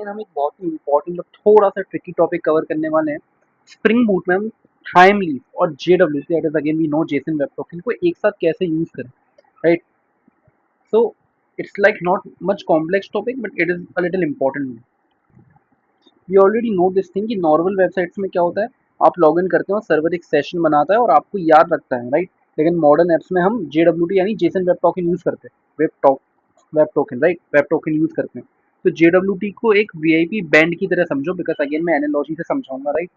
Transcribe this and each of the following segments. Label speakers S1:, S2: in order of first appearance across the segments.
S1: Again हम एक बहुत ही इंपॉर्टेंट और थोड़ा सा ट्रिकी टॉपिक कवर करने वाले हैं। स्प्रिंग बूट में हम टाइम लीफ और JWT that is again we know JSON web token को एक साथ कैसे यूज करें, right? So it's like not much complex topic but it is a little important. We already know this thing कि normal websites में क्या होता है, आप लॉगिन करते हो, सर्वर एक सेशन बनाता है और आपको याद रखता है, राइट? लेकिन मॉडर्न एप्स में हम जेडब्ल्यूटी यानी जेसन वेब टोकन यूज करते हैं, web token, right? Web token use करते हैं। तो जेडब्ल्यूटी को एक वीआईपी बैंड की तरह समझो, बिकॉज अगेन मैं एनालॉजी से समझाऊंगा, राइट?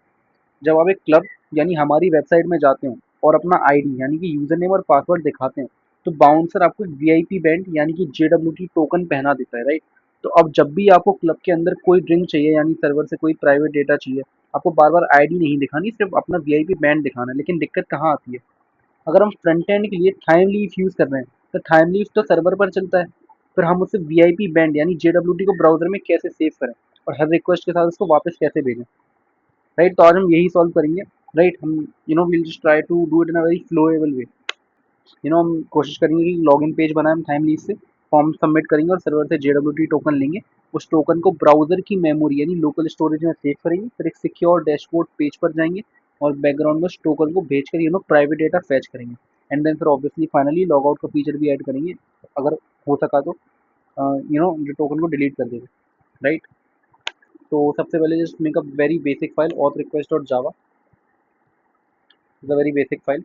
S1: जब आप एक क्लब यानी हमारी वेबसाइट में जाते हो और अपना आईडी यानी कि यूजर नेम और पासवर्ड दिखाते हैं, तो बाउंसर आपको वीआईपी बैंड यानी कि जेडब्ल्यूटी टोकन पहना देता है, राइट? तो अब जब भी आपको क्लब के अंदर कोई ड्रिंक चाहिए यानी सर्वर से कोई प्राइवेट डेटा चाहिए, आपको बार बार आईडी नहीं दिखानी, सिर्फ अपना वीआईपी बैंड दिखाना है। लेकिन दिक्कत कहाँ आती है, अगर हम फ्रंट एंड के लिए टाइम लीफ यूज कर रहे हैं, तो टाइम लीफ तो सर्वर पर चलता है, फिर हम उसे वीआईपी बैंड यानी जेडब्ल्यूटी को ब्राउजर में कैसे सेव करें और हर रिक्वेस्ट के साथ उसको वापस कैसे भेजें, राइट? तो आज हम यही सॉल्व करेंगे, राइट? हम will just try to do it in a very flowable way. हम कोशिश करेंगे कि लॉगिन पेज बनाएं टाइम लीज से, फॉर्म सबमिट करेंगे और सर्वर से जेडब्ल्यूटी टोकन लेंगे। उस टोकन को ब्राउजर की मेमोरी यानी लोकल स्टोरेज में सेव करेंगे, फिर एक सिक्योर डैशबोर्ड पेज पर जाएंगे और बैकग्राउंड में उस टोकन को भेज कर प्राइवेट डेटा फैच करेंगे। एंड देन फिर ऑब्वियसली फाइनली लॉग आउट का फीचर भी ऐड करेंगे, अगर हो सका तो जो टोकन को डिलीट कर देंगे, राइट? तो सबसे पहले just make a very basic file auth request dot Java, is a very basic file.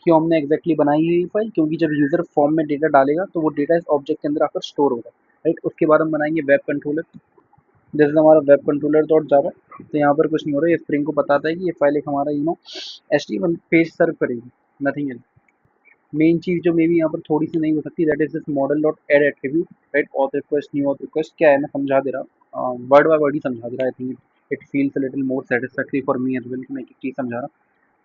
S1: क्यों हमने एग्जैक्टली बनाई है ये फाइल, क्योंकि जब यूजर फॉर्म में डेटा डालेगा तो वो डेटा इस ऑब्जेक्ट के अंदर आकर स्टोर होगा, राइट? उसके बाद हम बनाएंगे वेब कंट्रोलर। दिस इज हमारा वेब कंट्रोलर डॉट जावा। तो यहाँ पर कुछ नहीं हो रहा है, ये स्प्रिंग को बताता है कि ये फाइल एक हमारा एचटीएमएल पेज सर्व करेगी, नथिंग एल्स। मेन चीज जो मे बी यहाँ पर थोड़ी सी नहीं हो सकती, that is this model dot add attribute, right? Auth request, new auth request क्या है मैं समझा दे रहा, वर्ड बाय वर्ड ही समझा दे रहा। I think it feels a little more satisfactory for me as well कि मैं एक चीज समझा रहा,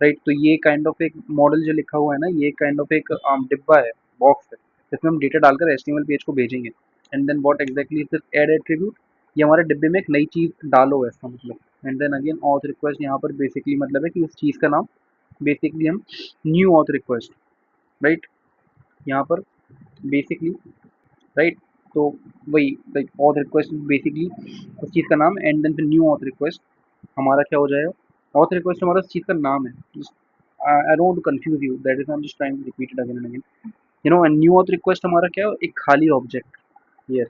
S1: राइट? तो ये काइंड ऑफ एक मॉडल जो लिखा हुआ है ना, ये काइंड ऑफ एक डिब्बा है, बॉक्स है, जिसमें हम डेटा डालकर एचटीएमएल पेज को भेजेंगे। And then what exactly is this add attribute, ये हमारे डिब्बे में एक नई चीज डालो है इसका मतलब। And then again auth request, यहाँ पर बेसिकली मतलब है कि उस चीज का नाम बेसिकली हम न्यू ऑथ रिक्वेस्ट, राइट? यहाँ पर बेसिकली, राइट? तो वही लाइक ऑथ रिक्वेस्ट बेसिकली उस चीज़ का नाम, एंड देन फिर न्यू ऑथ रिक्वेस्ट हमारा क्या हो जाएगा, ऑथ रिक्वेस्ट हमारा उस चीज़ का नाम है। I don't confuse you, that is I am just trying to repeat it again and again. And new auth request हमारा क्या है, एक खाली ऑब्जेक्ट। यस,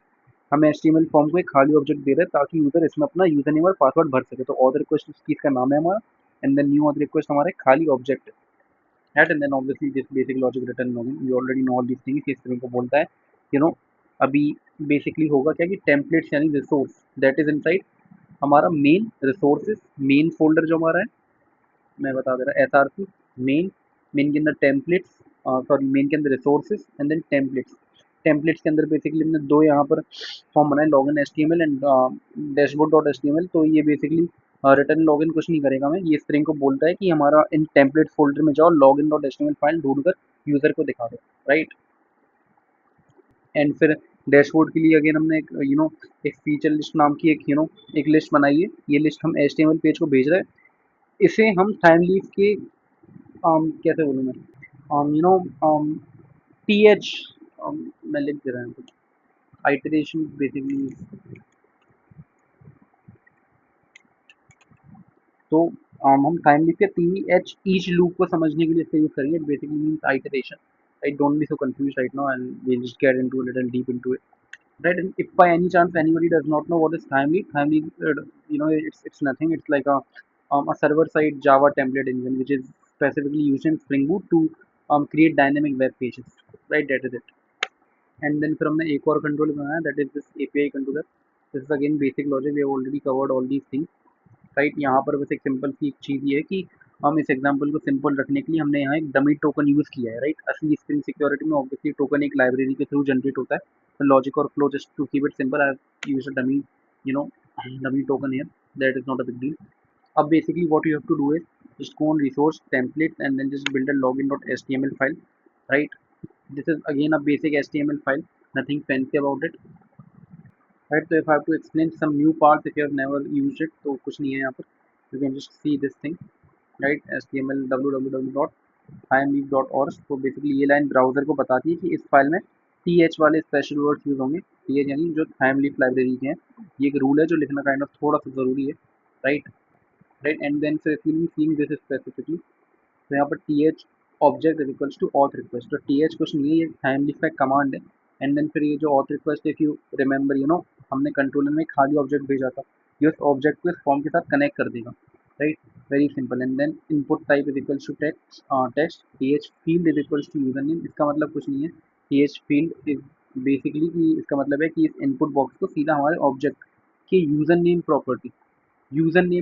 S1: हम एचटीएमएल फॉर्म को एक खाली ऑब्जेक्ट दे रहे हैं ताकि यूजर इसमें अपना यूजर नेम और पासवर्ड भर सके। तो ऑथ रिक्वेस्ट उस चीज़ का नाम है हमारा, and then new auth request हमारा एक खाली ऑब्जेक्ट है, right? And then obviously this basic logic written login, you already know all these things। इस तरह को बोलता है, you know अभी बेसिकली होगा क्या कि टेम्पलेट्स यानी रिसोर्स दैट इज इनसाइड हमारा मेन रिसोर्सेज, मेन फोल्डर जो हमारा है, मैं बता दे रहा S R C main, main के अंदर टेम्पलेट्स, सॉरी मेन के अंदर resources and then templates. Templates के अंदर बेसिकली हमने दो यहाँ पर फॉर्म बनाए, login H T M L and dashboard dot H T M L. तो ये बेसिकली रिटर्न लॉगिन कुछ नहीं करेगा, मैं ये स्ट्रिंग को बोलता है कि हमारा इन टेम्पलेट फोल्डर में जाओ, login dot H T M L file ढूंढ कर यूजर को दिखा दो, राइट? एंड फिर डैशबोर्ड के लिए अगेन हमने एक एक फीचर लिस्ट नाम की एक एक लिस्ट बनाई है। ये लिस्ट हम H T M L page को भेज रहे हैं, इसे हम टाइम लीफ के कैसे बोलूँ मैं, टी एच मैं लिख दे रहा हूँ कुछ आइटरेशन बेसिकली। तो हम टाइम लिख के टी एच ईच लूप को समझने के लिए इसका यूज करेंगे, basically means iteration, right? Don't be so confuse right now and we'll just get into a little deep into it, right? And if by any chance anybody does not know what is time leaf, it's nothing, it's like a server side java template engine which is specifically used in spring boot to create dynamic web pages, right? That is it। And then फिर हमने एक और control बनाया, that is this API controller. This is again basic logic, we have already covered all these things, right? यहाँ पर बस एक simple सी एक चीज़ ये है कि हम इस एग्जांपल को सिंपल रखने के लिए हमने यहाँ एक डमी टोकन यूज़ किया है, राइट? असली स्प्रिंग सिक्योरिटी में ऑब्वियसली टोकन एक लाइब्रेरी के थ्रू जनरेट होता है, तो लॉजिक और flow just to keep it simple I use a dummy you know dummy token here, that is not a big deal. अब basically what you have to do is just go on resource template and then just build a login.html file, right? This is again a basic html file, nothing fancy about it, right? So if I have to explain some new parts if you have never used it, तो कुछ नहीं है यहाँ पर, you can just see this thing, right? html www.timeleaf.org। तो basically ये line browser को बताती है कि इस फाइल में th वाले स्पेशल वर्ड्स यूज होंगे, टीएच यानी जो टाइम लीफ लाइब्रेरी के हैं, ये एक रूल है जो लिखना काइंड ऑफ थोड़ा सा ज़रूरी है, राइट। राइट, एंड देन फिर सीइंग दिस स्पेसिफिकली, तो यहाँ पर T H object is equals to auth request, तो टी एच कुछ नहीं है, ये टाइमली का कमांड है। एंड देन फिर ये जो auth request, if you remember हमने कंट्रोलर में खाली ऑब्जेक्ट भेजा था, ये उस ऑब्जेक्ट को इस फॉर्म के साथ कनेक्ट कर देगा, right. Very simple. And then input type is equals to text, text T H field is equals to user name, इसका मतलब कुछ नहीं है, T H field is basically कि इसका मतलब है कि इस इनपुट बॉक्स को सीधा हमारे ऑब्जेक्ट के यूजर नेम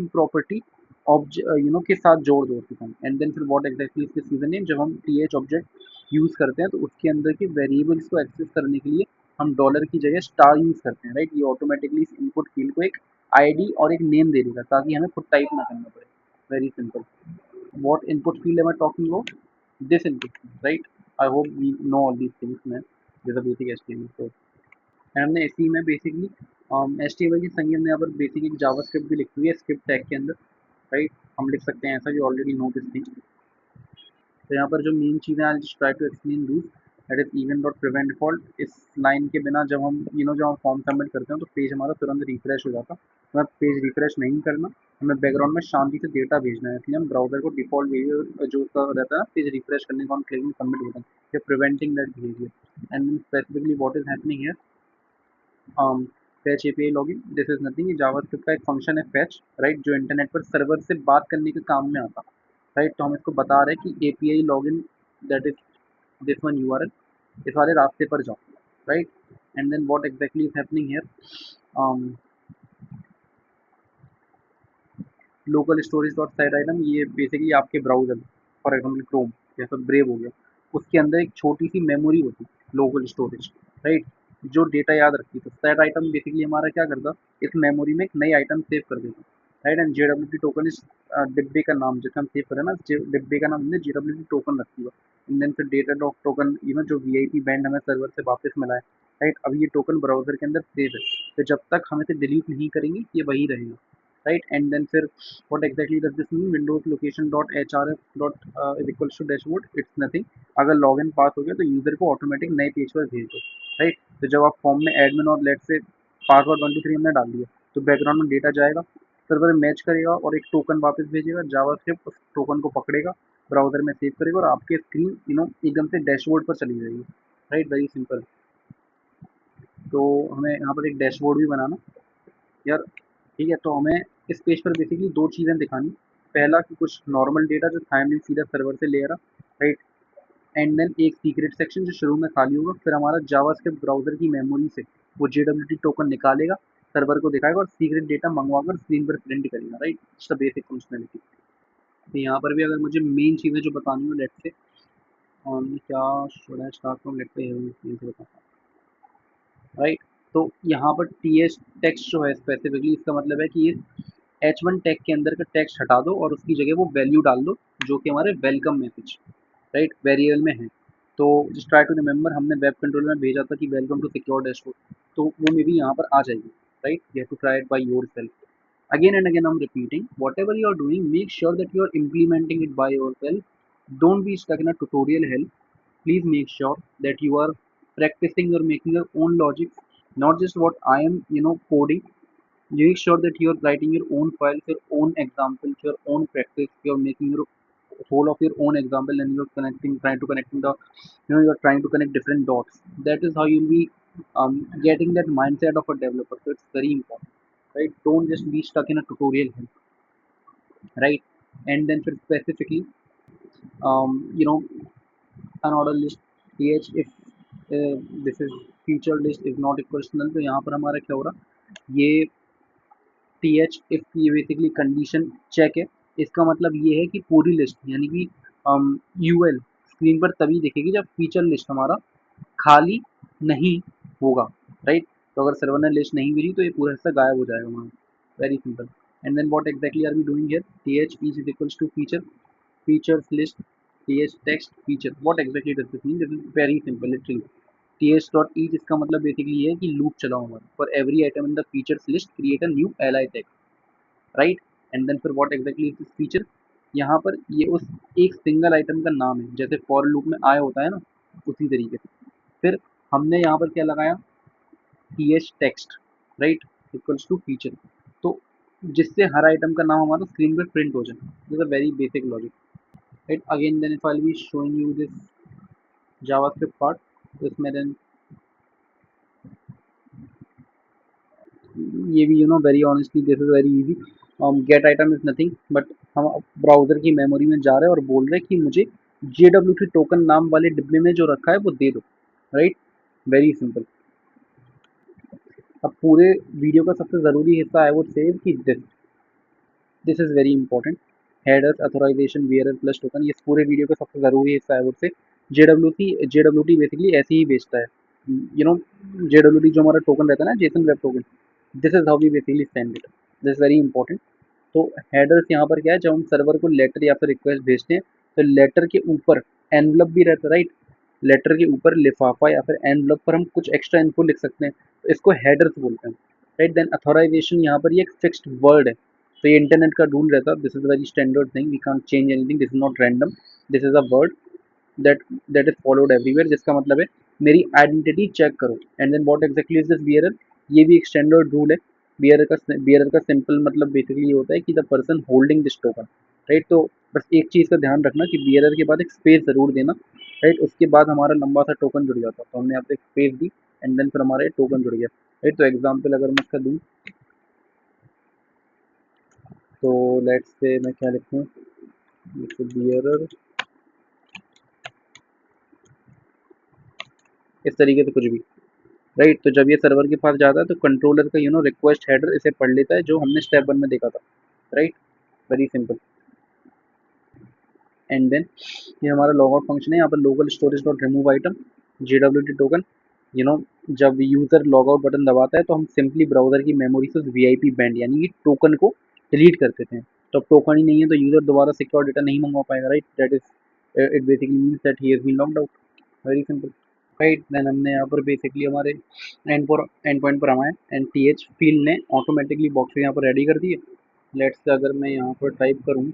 S1: प्रॉपर्टी के साथ जोड़ दो उसके साथ। एंड देन फिर what exactly is this user name, जब हम टी एच ऑब्जेक्ट यूज करते हैं तो उसके अंदर के वेरिएबल्स को एक्सेस करने के लिए हम डॉलर की जगह स्टार यूज करते हैं, राइट। ये ऑटोमेटिकली इस इनपुट फील्ड को एक आईडी और एक नेम दे देगा ताकि हमें खुद टाइप ना करना पड़े। Very simple. What input field am I talking about? This input field, right. I hope we know all these things man, this is basic HTML code. And हमने एसटी में बेसिकली एचटीएमएल की संज्ञा हमने यहाँ पर बेसिक एक JavaScript भी लिखी हुई है स्क्रिप्ट टैग के अंदर, राइट। हम लिख सकते हैं ऐसा, you already know this thing. तो यहाँ पर जो मेन चीज़ें I just try to explain this, that is even dot prevent default. इस लाइन के बिना जब हम जब हम फॉर्म सबमिट करते हैं तो पेज हमारा तुरंत रिफ्रेश हो जाता, हमें पेज रिफ्रेश नहीं करना, हमें बैकग्राउंड में शांति से डेटा भेजना है, इसलिए हम ब्राउजर को डिफॉल्ट बिहेवियर जो उसका रहता है ना पेज रिफ्रेश करने का, ऑन क्लिकिंग सबमिट बटन, या preventing that behaviour. And specifically what is happening here, fetch API login, this is nothing, JavaScript का एक फंक्शन है फैच, राइट, जो इंटरनेट पर सर्वर से बात करने के काम में आता, राइट। तो हम इसको बता रहे हैं कि API login, that is this one URL, इस वाले रास्ते पर जाओ, right. And then what exactly is happening here, local storage dot set item, ये बेसिकली आपके ब्राउजर, फॉर एग्जाम्पल क्रोम या फिर ब्रेव हो गया, उसके अंदर एक छोटी सी मेमोरी होती है लोकल स्टोरेज, राइट, जो डेटा याद रखती है। तो सेट आइटम बेसिकली हमारा क्या करता, इस मेमोरी में एक नई आइटम सेव कर देता, राइट। एंड जेडब्ल्यूटी टोकन इस डिब्बे का नाम, जैसे हम सेव करें ना, डिब्बे का नाम हमने जेडब्ल्यूटी टोकन रख दिया। एंड देन फिर डेटा डॉट टोकन, जो वीआईपी बैंड हमें सर्वर से वापस मिला है, राइट। अब ये टोकन ब्राउजर के अंदर सेव है, तो जब तक हम इसे डिलीट नहीं करेंगे ये वही रहेगा, राइट। एंड देन फिर what exactly does this mean, windows location dot href dot is equals to dashboard, it's nothing, अगर लॉगिन पास हो गया तो यूजर को ऑटोमेटिक नए पेज पर भेज दो, राइट। तो जब आप फॉर्म में एडमिन और लेट से पासवर्ड 123 हमने डाल दिया तो बैकग्राउंड में डेटा जाएगा, सर्वर मैच करेगा और एक टोकन वापस भेजेगा, जावास्क्रिप्ट उस टोकन को पकड़ेगा, ब्राउजर में सेव करेगा और आपके स्क्रीन एकदम से डैशबोर्ड पर चली जाएगी, राइट। Very simple. तो हमें यहाँ पर एक डैशबोर्ड भी बनाना यार, ठीक है। तो हमें इस पेज पर बेसिकली दो चीज़ें दिखानी, पहला कि कुछ नॉर्मल डेटा जो टाइमली सीधा सर्वर से ले रहा, राइट। एंड देन एक सीक्रेट सेक्शन जो शुरू में खाली होगा, फिर हमारा जावास्क्रिप्ट ब्राउजर की मेमोरी से वो जेडब्ल्यूटी टोकन निकालेगा, सर्वर को दिखाएगा और सीक्रेट डेटा मंगवाकर स्क्रीन पर प्रिंट करेगा, right. It's the basic functionality. तो यहाँ पर भी अगर मुझे मेन चीज़ें जो बतानी हो, लेट से क्या should I start from, let's see बताता हूँ, राइट। तो यहाँ पर टी एच टेक्स्ट जो है स्पेसिफिकली इसका मतलब है कि एच वन टैग के अंदर का टेक्स्ट हटा दो और उसकी जगह वो वैल्यू डाल दो जो कि हमारे वेलकम मैसेज, राइट, वेरिएबल में है। तो जस्ट ट्राई टू रिमेंबर, हमने वेब कंट्रोलर में भेजा था कि वेलकम टू सिक्योर डैशबोर्ड, तो वो मे बी यहाँ पर आ जाएगी, right. You have to try it by yourself. Again and again, I'm repeating, whatever you are doing, make sure that you are implementing it by yourself. Don't be stuck in a tutorial hell. Please make sure that you are practicing or making your own logic, not just what I am, coding. Make sure that you are writing your own files, your own examples, your own practice. You are making your whole of your own example, and you're trying to connecting the, you're trying to connect different dots. That is how you'll be getting that mindset of a developer. So it's very important, right? Don't just be stuck in a tutorial, right? And then for specifically, you know, another list ph if this is feature list is not equals to null, तो यहाँ पर हमारा क्या हो रहा, ये T H if ये basically condition check है, इसका मतलब ये है कि पूरी लिस्ट यानी कि यूएल स्क्रीन पर तभी दिखेगी जब फीचर लिस्ट हमारा खाली नहीं होगा, राइट। तो अगर सर्वर ने लिस्ट नहीं मिली तो ये पूरा हिस्सा गायब हो जाएगा हमारा। Very simple. And then what exactly are we doing here, T H is equals to feature, features list, T H text feature, what exactly does this mean, this is very simple literally. T H dot each इसका मतलब basically ये है कि loop चलाओ हमारा, for every item in the features list create a new L I text, right. And then फिर what exactly is this feature, यहाँ पर ये उस एक सिंगल आइटम का नाम है, जैसे फॉर लूप में आया होता है ना, उसी तरीके से। फिर हमने यहाँ पर क्या लगाया, T H text, right, equals to feature. तो जिससे हर आइटम का नाम हमारा स्क्रीन पर प्रिंट हो जाए। This a very basic logic, right. Again then if I will be showing you this JavaScript part, इसमें देन ये भी very honestly this is very easy. Get item is nothing but हम browser की memory में जा रहे हैं और बोल रहे हैं कि मुझे JWT टोकन नाम वाले डिब्बे में जो रखा है वो दे दो, राइट। Very simple. अब पूरे वीडियो का सबसे ज़रूरी हिस्सा आई वुड से कि this is very important. Headers authorisation VRL plus token, ये पूरे वीडियो का सबसे ज़रूरी हिस्सा है। उससे जेडब्ल्यू टी बेसिकली ऐसे ही बेचता है। जेडब्ल्यू टी जो हमारा टोकन रहता है ना, JSON web token, this is how we basically send it. This is very important. तो हेडर्स यहाँ पर क्या है, जब हम सर्वर को लेटर या फिर रिक्वेस्ट भेजते हैं तो लेटर के ऊपर एनवलप भी रहता है, राइट। लेटर के ऊपर लिफाफा या फिर एनवलप पर हम कुछ एक्स्ट्रा इन्फो लिख सकते हैं, तो इसको हेडर्स बोलते हैं, राइट। देन अथोराइजेशन यहाँ पर ये एक फिक्स्ड वर्ड है, तो ये इंटरनेट का रूल रहता है। This is very standard thing, we can't change anything, this is not random, this is a word that that is followed everywhere, जिसका मतलब है मेरी आइडेंटिटी चेक करो। And then what exactly is this BRL, ये भी एक standard rule है। बीएरएल का सिंपल मतलब बेसिकली ये होता है कि the person holding this token, right. तो बस एक चीज़ का ध्यान रखना कि बीएरएल के बाद एक स्पेस जरूर देना, राइट। उसके बाद हमारा लंबा सा टोकन जुड़ जाता है, तो हमने यहाँ पे एक स्पेस दी एंड देन फिर हमारा टोकन जुड़ गया, राइट। तो एग्जाम्पल अगर मैं इसका दूँ तो लेट्स से मैं क्या लिखूँ, बीएरएल इस तरीके से कुछ भी, राइट। तो जब ये सर्वर के पास जाता है तो कंट्रोलर का रिक्वेस्ट हेडर इसे पढ़ लेता है, जो हमने स्टेप 1 में देखा था, right. Very simple. And then ये हमारा लॉगआउट फंक्शन है। यहाँ पर local storage dot remove item JWT token, you know जब यूज़र लॉगआउट बटन दबाता है तो हम सिंपली ब्राउज़र की मेमोरी से VIP बैंड यानी कि टोकन को डिलीट कर देते हैं। तो अब टोकन ही नहीं है तो यूज़र दोबारा सिक्योर डेटा नहीं मंगवा पाएगा, right. That is it basically means that he has been locked out. Very simple, right. Then हमने यहाँ पर बेसिकली हमारे एंड पॉइंट पर आए एंड TH फील्ड ने ऑटोमेटिकली बॉक्स यहाँ पर रेडी कर दिए। लेट्स से अगर मैं यहाँ पर टाइप करूँ